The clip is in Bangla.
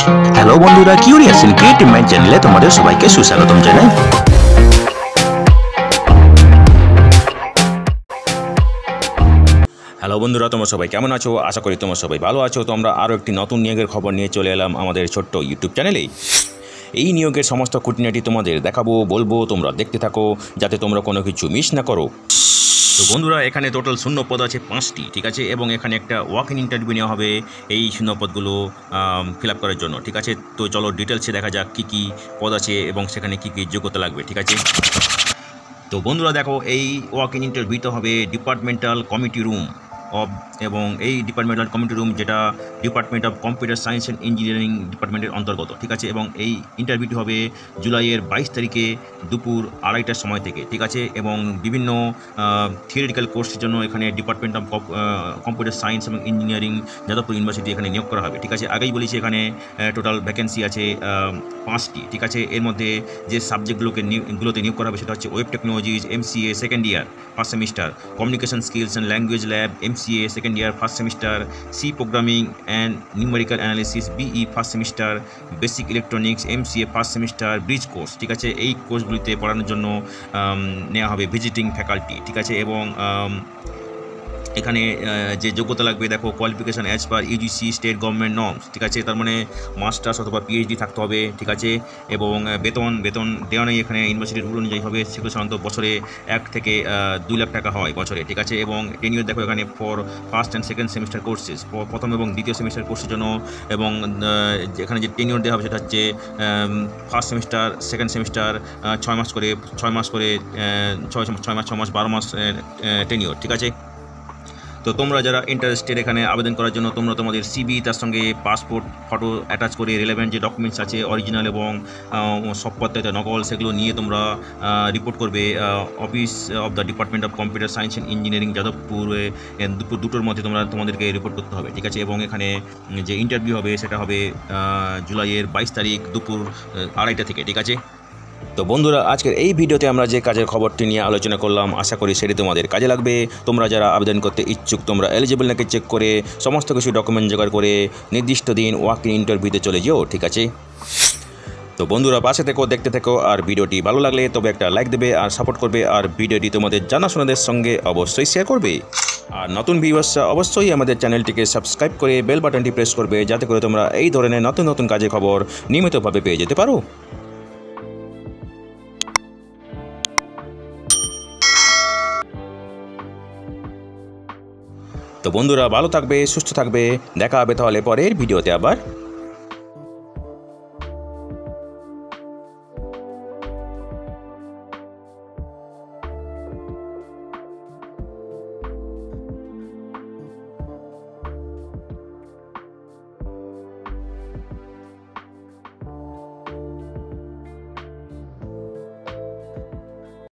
হ্যালো বন্ধুরা, কিউরিয়াস ইন ক্রিয়েটিভ মাইন্ড চ্যানেলে তোমাদের সবাইকে সুস্বাগতম জানাই। হ্যালো বন্ধুরা, তোমরা সবাই কেমন আছো? আশা করি তোমরা সবাই ভালো আছো। তো আমরা আরও একটি নতুন নিয়োগের খবর নিয়ে চলে এলাম আমাদের ছোট্ট ইউটিউব চ্যানেলেই। এই নিয়োগের সমস্ত খুঁটিনাটি তোমাদের দেখাবো, বলবো, তোমরা দেখতে থাকো যাতে তোমরা কোনো কিছু মিস না করো। তো বন্ধুরা, এখানে টোটাল শূন্য পদ আছে 5টি, ঠিক আছে, এবং এখানে একটা ওয়াক ইন ইন্টারভিউ নেওয়া হবে এই শূন্য পদগুলো ফিল আপ করার জন্য, ঠিক আছে। তো চলো ডিটেলসে দেখা যাক কী কী পদ আছে এবং সেখানে কী কী যোগ্যতা লাগবে, ঠিক আছে। তো বন্ধুরা দেখো, এই ওয়াক ইন ইন্টারভিউতে হবে ডিপার্টমেন্টাল কমিটি রুম এবং এই ডিপার্টমেন্টাল কমিটি রুম যেটা department of computer science and engineering ডিপার্টমেন্টের অন্তর্গত, ঠিক আছে। এবং এই ইন্টারভিউটি হবে জুলাইয়ের 22 তারিখে দুপুর 2:30টার সময় থেকে, ঠিক আছে। এবং বিভিন্ন থিওরিটিক্যাল কোর্সের জন্য এখানে ডিপার্টমেন্ট অফ কম্পিউটার সায়েন্স এবং ইঞ্জিনিয়ারিং যাদবপুর ইউনিভার্সিটি এখানে নিয়োগ করা হবে, ঠিক আছে। আগেই বলেছি এখানে টোটাল ভ্যাকেন্সি আছে 5টি, ঠিক আছে। এর মধ্যে যে সাবজেক্টগুলোতে নিয়োগ করা হবে সেটা হচ্ছে web technologies MCA second year first semester, communication skills and language lab MCA second year first semester, C programming and numerical analysis BE first semester, basic electronics MCA first semester bridge course, ঠিক আছে। এই কোর্সগুলিতে পড়ানোর জন্য নেওয়া হবে ভিজিটিং ফ্যাকাল্টি, ঠিক আছে। এবং এখানে যে যোগ্যতা লাগবে দেখো, qualification as per UGC state government norms, ঠিক আছে। তার মানে মাস্টার্স অথবা PhD থাকতে হবে, ঠিক আছে। এবং বেতন দেওয়া নেই এখানে, ইউনিভার্সিটির রুল অনুযায়ী হবে। সেগুলো সাধারণত বছরে 1 থেকে 2 লাখ টাকা হয় বছরে, ঠিক আছে। এবং টেনিওর দেখো এখানে for first and second semester courses, প্রথম এবং দ্বিতীয় সেমিস্টার কোর্সের জন্য। এবং এখানে যে টেনিওর দেওয়া হবে সেটা হচ্ছে ফার্স্ট সেমিস্টার সেকেন্ড সেমিস্টার 6 মাস করে 6 মাস 12 মাস টেনিওর, ঠিক আছে। তো তোমরা যারা ইন্টারেস্টেড এখানে আবেদন করার জন্য, তোমরা তোমাদের CV তার সঙ্গে পাসপোর্ট ফটো অ্যাটাচ করে রিলেভেন্ট যে ডকুমেন্টস আছে অরিজিনাল এবং সব পদ্ধতিতে নকল, সেগুলো নিয়ে তোমরা রিপোর্ট করবে office of the department of computer science and engineering যাদবপুরে দুটোর মধ্যে তোমাদেরকে রিপোর্ট করতে হবে, ঠিক আছে। এবং এখানে যে ইন্টারভিউ হবে সেটা হবে জুলাইয়ের 22 তারিখ দুপুর 2:30 থেকে, ঠিক আছে। তো বন্ধুরা, আজকের এই ভিডিওতে আমরা যে কাজের খবরটি নিয়ে আলোচনা করলাম, আশা করি সেটি তোমাদের কাজে লাগবে। তোমরা যারা আবেদন করতে ইচ্ছুক, তোমরা এলিজিবল নাকি চেক করে সমস্ত কিছু ডকুমেন্ট জোগাড় করে নির্দিষ্ট দিন ওয়াক ইন ইন্টারভিউতে চলে যেও, ঠিক আছে। তো বন্ধুরা, পাশে থেকো, দেখতে থেকো, আর ভিডিওটি ভালো লাগলে তবে একটা লাইক দেবে আর সাপোর্ট করবে, আর ভিডিওটি তোমাদের জানাশোনাদের সঙ্গে অবশ্যই শেয়ার করবে। আর নতুন ভিউয়ার্সরা অবশ্যই আমাদের চ্যানেলটিকে সাবস্ক্রাইব করে বেল বাটনটি প্রেস করবে, যাতে করে তোমরা এই ধরনের নতুন নতুন কাজের খবর নিয়মিতভাবে পেয়ে যেতে পারো। তো বন্ধুরা, ভালো থাকবে, সুস্থ থাকবে, দেখা হবে তাহলে পরের ভিডিওতে আবার।